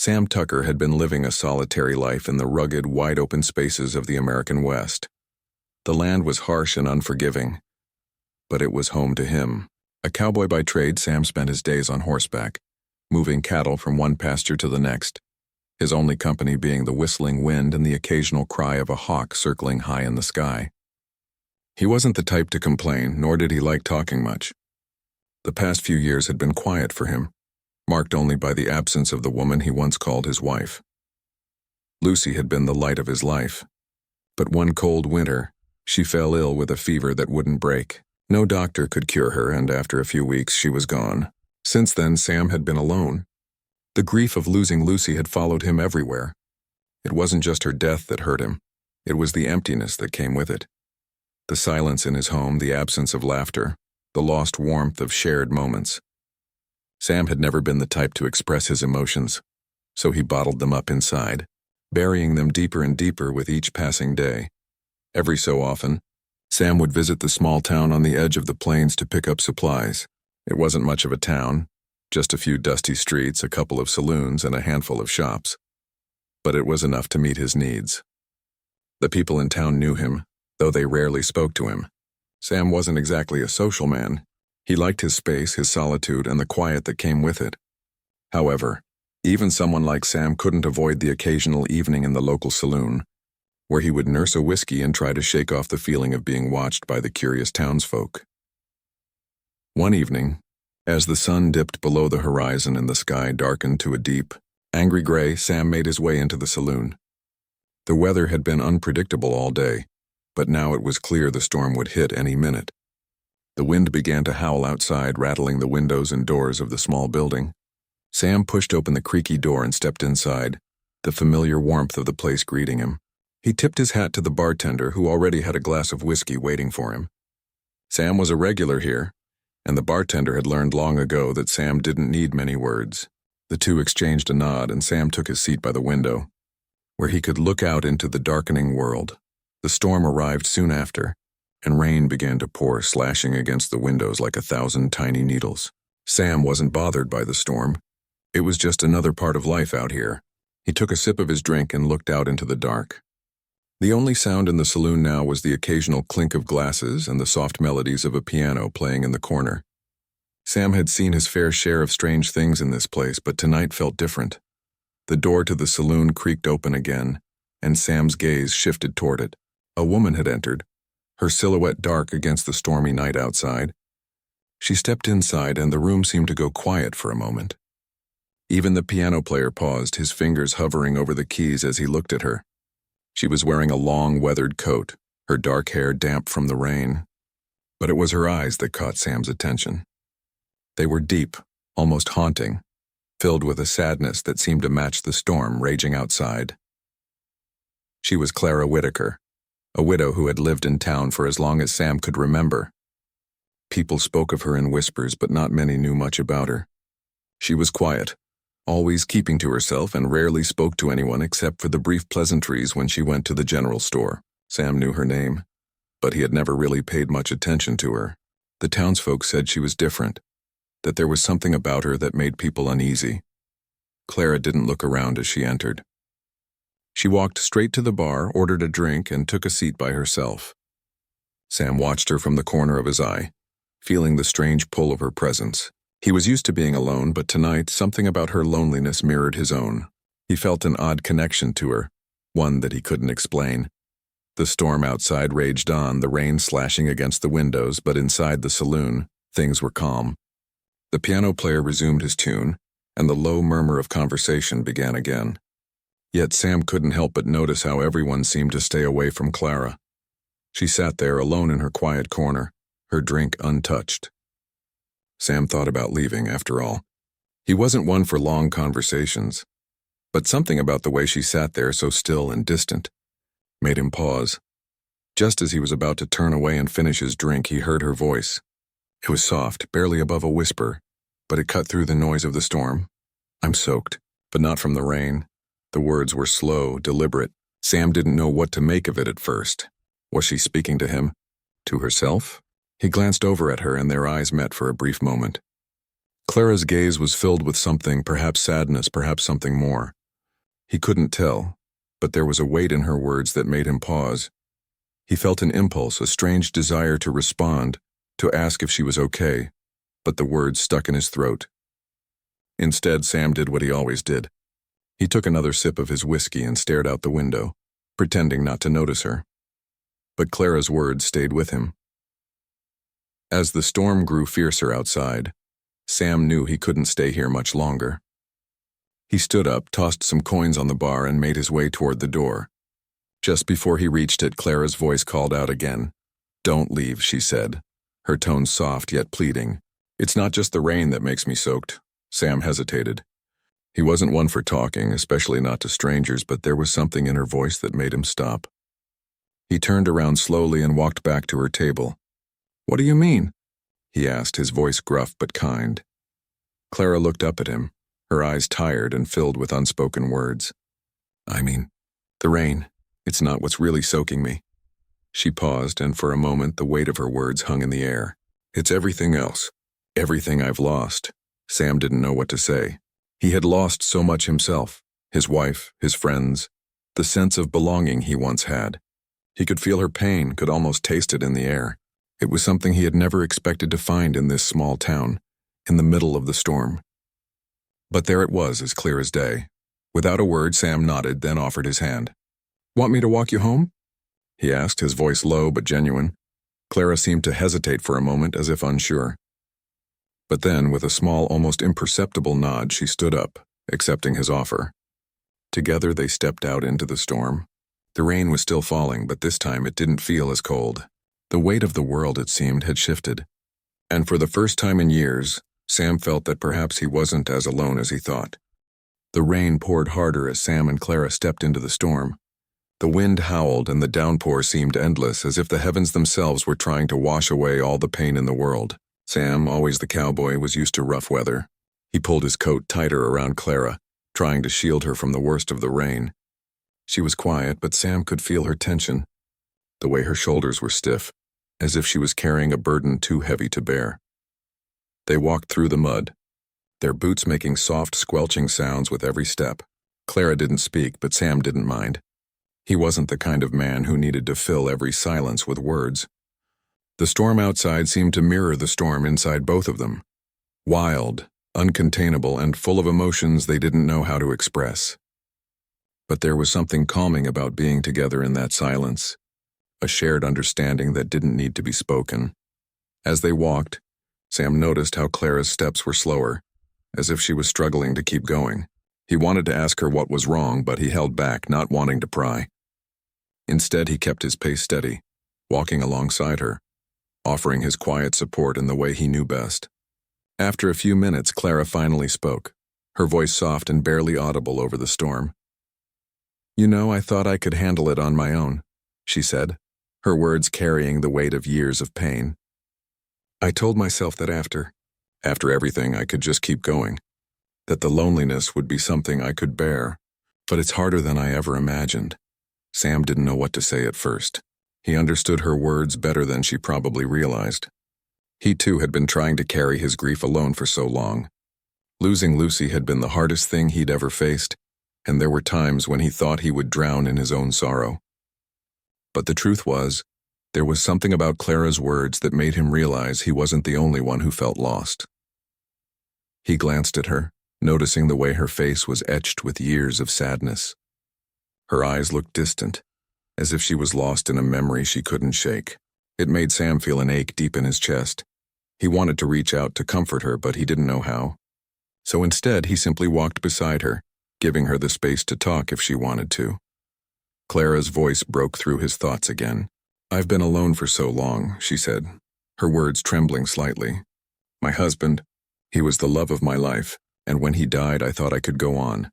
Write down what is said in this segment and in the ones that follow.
Sam Tucker had been living a solitary life in the rugged, wide-open spaces of the American West. The land was harsh and unforgiving, but it was home to him. A cowboy by trade, Sam spent his days on horseback, moving cattle from one pasture to the next, his only company being the whistling wind and the occasional cry of a hawk circling high in the sky. He wasn't the type to complain, nor did he like talking much. The past few years had been quiet for him, marked only by the absence of the woman he once called his wife. Lucy had been the light of his life, but one cold winter, she fell ill with a fever that wouldn't break. No doctor could cure her, and after a few weeks she was gone. Since then, Sam had been alone. The grief of losing Lucy had followed him everywhere. It wasn't just her death that hurt him. It was the emptiness that came with it. The silence in his home, the absence of laughter, the lost warmth of shared moments. Sam had never been the type to express his emotions, so he bottled them up inside, burying them deeper and deeper with each passing day. Every so often, Sam would visit the small town on the edge of the plains to pick up supplies. It wasn't much of a town, just a few dusty streets, a couple of saloons, and a handful of shops. But it was enough to meet his needs. The people in town knew him, though they rarely spoke to him. Sam wasn't exactly a social man. He liked his space, his solitude, and the quiet that came with it. However, even someone like Sam couldn't avoid the occasional evening in the local saloon, where he would nurse a whiskey and try to shake off the feeling of being watched by the curious townsfolk. One evening, as the sun dipped below the horizon and the sky darkened to a deep, angry gray, Sam made his way into the saloon. The weather had been unpredictable all day, but now it was clear the storm would hit any minute. The wind began to howl outside, rattling the windows and doors of the small building. Sam pushed open the creaky door and stepped inside, the familiar warmth of the place greeting him. He tipped his hat to the bartender, who already had a glass of whiskey waiting for him. Sam was a regular here, and the bartender had learned long ago that Sam didn't need many words. The two exchanged a nod, and Sam took his seat by the window, where he could look out into the darkening world. The storm arrived soon after, and rain began to pour, slashing against the windows like 1,000 tiny needles. Sam wasn't bothered by the storm. It was just another part of life out here. He took a sip of his drink and looked out into the dark. The only sound in the saloon now was the occasional clink of glasses and the soft melodies of a piano playing in the corner. Sam had seen his fair share of strange things in this place, but tonight felt different. The door to the saloon creaked open again, and Sam's gaze shifted toward it. A woman had entered, her silhouette dark against the stormy night outside. She stepped inside, and the room seemed to go quiet for a moment. Even the piano player paused, his fingers hovering over the keys as he looked at her. She was wearing a long, weathered coat, her dark hair damp from the rain. But it was her eyes that caught Sam's attention. They were deep, almost haunting, filled with a sadness that seemed to match the storm raging outside. She was Clara Whitaker, a widow who had lived in town for as long as Sam could remember. People spoke of her in whispers, but not many knew much about her. She was quiet, always keeping to herself, and rarely spoke to anyone except for the brief pleasantries when she went to the general store. Sam knew her name, but he had never really paid much attention to her. The townsfolk said she was different, that there was something about her that made people uneasy. Clara didn't look around as she entered. She walked straight to the bar, ordered a drink, and took a seat by herself. Sam watched her from the corner of his eye, feeling the strange pull of her presence. He was used to being alone, but tonight something about her loneliness mirrored his own. He felt an odd connection to her, one that he couldn't explain. The storm outside raged on, the rain slashing against the windows, but inside the saloon, things were calm. The piano player resumed his tune, and the low murmur of conversation began again. Yet Sam couldn't help but notice how everyone seemed to stay away from Clara. She sat there alone in her quiet corner, her drink untouched. Sam thought about leaving, after all. He wasn't one for long conversations, but something about the way she sat there so still and distant made him pause. Just as he was about to turn away and finish his drink, he heard her voice. It was soft, barely above a whisper, but it cut through the noise of the storm. "I'm soaked, but not from the rain." The words were slow, deliberate. Sam didn't know what to make of it at first. Was she speaking to him? To herself? He glanced over at her, and their eyes met for a brief moment. Clara's gaze was filled with something, perhaps sadness, perhaps something more. He couldn't tell, but there was a weight in her words that made him pause. He felt an impulse, a strange desire to respond, to ask if she was okay, but the words stuck in his throat. Instead, Sam did what he always did. He took another sip of his whiskey and stared out the window, pretending not to notice her. But Clara's words stayed with him. As the storm grew fiercer outside, Sam knew he couldn't stay here much longer. He stood up, tossed some coins on the bar, and made his way toward the door. Just before he reached it, Clara's voice called out again. "Don't leave," she said, her tone soft yet pleading. "It's not just the rain that makes me soaked." Sam hesitated. He wasn't one for talking, especially not to strangers, but there was something in her voice that made him stop. He turned around slowly and walked back to her table. "What do you mean?" he asked, his voice gruff but kind. Clara looked up at him, her eyes tired and filled with unspoken words. "I mean, the rain. It's not what's really soaking me." She paused, and for a moment the weight of her words hung in the air. "It's everything else. Everything I've lost." Sam didn't know what to say. He had lost so much himself, his wife, his friends, the sense of belonging he once had. He could feel her pain, could almost taste it in the air. It was something he had never expected to find in this small town, in the middle of the storm. But there it was, as clear as day. Without a word, Sam nodded, then offered his hand. "Want me to walk you home?" he asked, his voice low but genuine. Clara seemed to hesitate for a moment, as if unsure. But then, with a small, almost imperceptible nod, she stood up, accepting his offer. Together they stepped out into the storm. The rain was still falling, but this time it didn't feel as cold. The weight of the world, it seemed, had shifted. And for the first time in years, Sam felt that perhaps he wasn't as alone as he thought. The rain poured harder as Sam and Clara stepped into the storm. The wind howled and the downpour seemed endless, as if the heavens themselves were trying to wash away all the pain in the world. Sam, always the cowboy, was used to rough weather. He pulled his coat tighter around Clara, trying to shield her from the worst of the rain. She was quiet, but Sam could feel her tension, the way her shoulders were stiff, as if she was carrying a burden too heavy to bear. They walked through the mud, their boots making soft, squelching sounds with every step. Clara didn't speak, but Sam didn't mind. He wasn't the kind of man who needed to fill every silence with words. The storm outside seemed to mirror the storm inside both of them. Wild, uncontainable, and full of emotions they didn't know how to express. But there was something calming about being together in that silence, a shared understanding that didn't need to be spoken. As they walked, Sam noticed how Clara's steps were slower, as if she was struggling to keep going. He wanted to ask her what was wrong, but he held back, not wanting to pry. Instead, he kept his pace steady, walking alongside her, offering his quiet support in the way he knew best. After a few minutes, Clara finally spoke, her voice soft and barely audible over the storm. "You know, I thought I could handle it on my own," she said, her words carrying the weight of years of pain. "I told myself that after everything, I could just keep going, that the loneliness would be something I could bear, but it's harder than I ever imagined." Sam didn't know what to say at first. He understood her words better than she probably realized. He too had been trying to carry his grief alone for so long. Losing Lucy had been the hardest thing he'd ever faced, and there were times when he thought he would drown in his own sorrow. But the truth was, there was something about Clara's words that made him realize he wasn't the only one who felt lost. He glanced at her, noticing the way her face was etched with years of sadness. Her eyes looked distant, as if she was lost in a memory she couldn't shake. It made Sam feel an ache deep in his chest. He wanted to reach out to comfort her, but he didn't know how. So instead, he simply walked beside her, giving her the space to talk if she wanted to. Clara's voice broke through his thoughts again. "I've been alone for so long," she said, her words trembling slightly. "My husband, he was the love of my life, and when he died, I thought I could go on,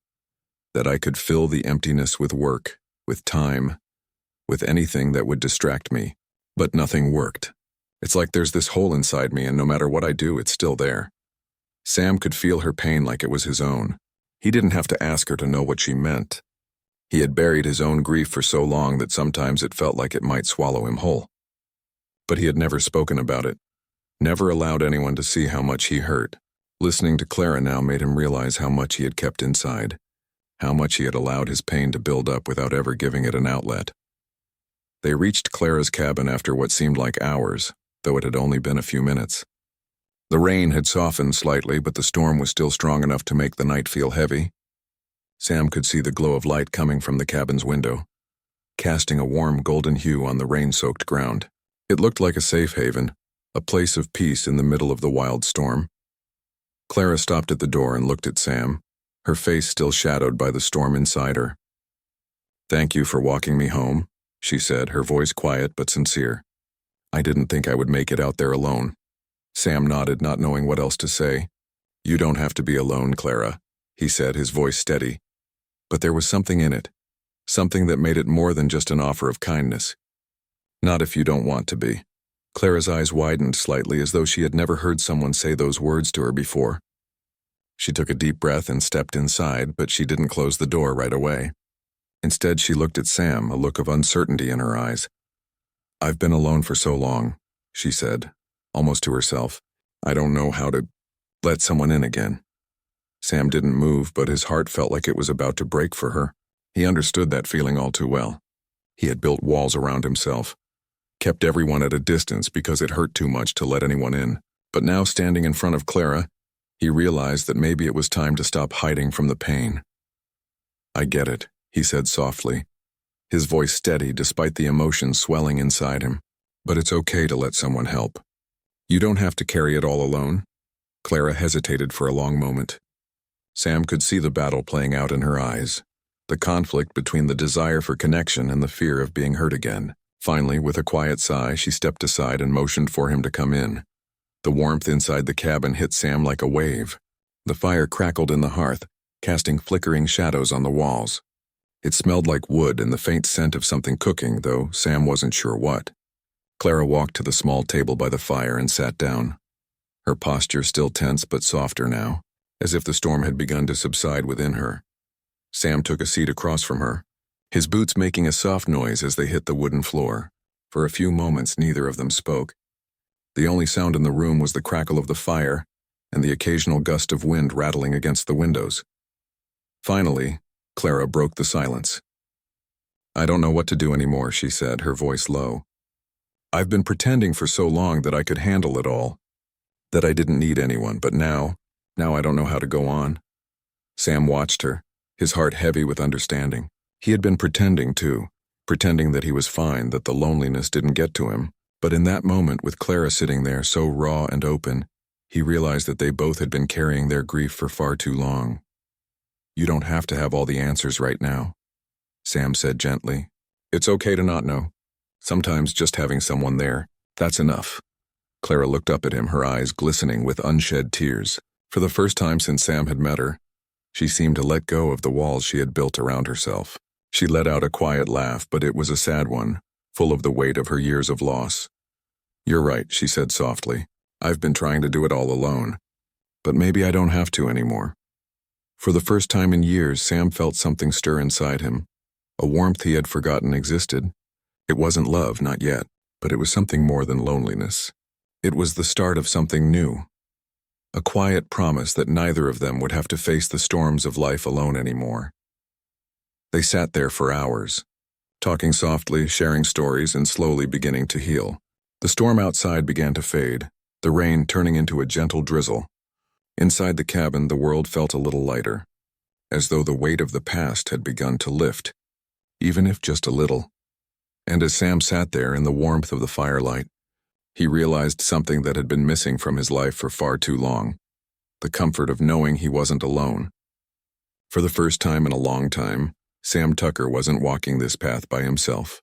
that I could fill the emptiness with work, with time, with anything that would distract me. But nothing worked. It's like there's this hole inside me, and no matter what I do, it's still there." Sam could feel her pain like it was his own. He didn't have to ask her to know what she meant. He had buried his own grief for so long that sometimes it felt like it might swallow him whole. But he had never spoken about it, never allowed anyone to see how much he hurt. Listening to Clara now made him realize how much he had kept inside, how much he had allowed his pain to build up without ever giving it an outlet. They reached Clara's cabin after what seemed like hours, though it had only been a few minutes. The rain had softened slightly, but the storm was still strong enough to make the night feel heavy. Sam could see the glow of light coming from the cabin's window, casting a warm golden hue on the rain-soaked ground. It looked like a safe haven, a place of peace in the middle of the wild storm. Clara stopped at the door and looked at Sam, her face still shadowed by the storm inside her. "Thank you for walking me home," she said, her voice quiet but sincere. "I didn't think I would make it out there alone." Sam nodded, not knowing what else to say. "You don't have to be alone, Clara," he said, his voice steady. But there was something in it, something that made it more than just an offer of kindness. "Not if you don't want to be." Clara's eyes widened slightly, as though she had never heard someone say those words to her before. She took a deep breath and stepped inside, but she didn't close the door right away. Instead, she looked at Sam, a look of uncertainty in her eyes. "I've been alone for so long," she said, almost to herself. "I don't know how to let someone in again." Sam didn't move, but his heart felt like it was about to break for her. He understood that feeling all too well. He had built walls around himself, kept everyone at a distance because it hurt too much to let anyone in. But now, standing in front of Clara, he realized that maybe it was time to stop hiding from the pain. "I get it," he said softly, his voice steady despite the emotion swelling inside him. "But it's okay to let someone help. You don't have to carry it all alone." Clara hesitated for a long moment. Sam could see the battle playing out in her eyes, the conflict between the desire for connection and the fear of being hurt again. Finally, with a quiet sigh, she stepped aside and motioned for him to come in. The warmth inside the cabin hit Sam like a wave. The fire crackled in the hearth, casting flickering shadows on the walls. It smelled like wood and the faint scent of something cooking, though Sam wasn't sure what. Clara walked to the small table by the fire and sat down, her posture still tense but softer now, as if the storm had begun to subside within her. Sam took a seat across from her, his boots making a soft noise as they hit the wooden floor. For a few moments, neither of them spoke. The only sound in the room was the crackle of the fire and the occasional gust of wind rattling against the windows. Finally, Clara broke the silence. "I don't know what to do anymore," she said, her voice low. "I've been pretending for so long that I could handle it all, that I didn't need anyone, but now I don't know how to go on." Sam watched her, his heart heavy with understanding. He had been pretending too, pretending that he was fine, that the loneliness didn't get to him. But in that moment, with Clara sitting there so raw and open, he realized that they both had been carrying their grief for far too long. "You don't have to have all the answers right now," Sam said gently. "It's okay to not know. Sometimes just having someone there, that's enough." Clara looked up at him, her eyes glistening with unshed tears. For the first time since Sam had met her, she seemed to let go of the walls she had built around herself. She let out a quiet laugh, but it was a sad one, full of the weight of her years of loss. "You're right," she said softly. "I've been trying to do it all alone. But maybe I don't have to anymore." For the first time in years, Sam felt something stir inside him, a warmth he had forgotten existed. It wasn't love, not yet, but it was something more than loneliness. It was the start of something new, a quiet promise that neither of them would have to face the storms of life alone anymore. They sat there for hours, talking softly, sharing stories, and slowly beginning to heal. The storm outside began to fade, the rain turning into a gentle drizzle. Inside the cabin, the world felt a little lighter, as though the weight of the past had begun to lift, even if just a little. And as Sam sat there in the warmth of the firelight, he realized something that had been missing from his life for far too long, the comfort of knowing he wasn't alone. For the first time in a long time, Sam Tucker wasn't walking this path by himself.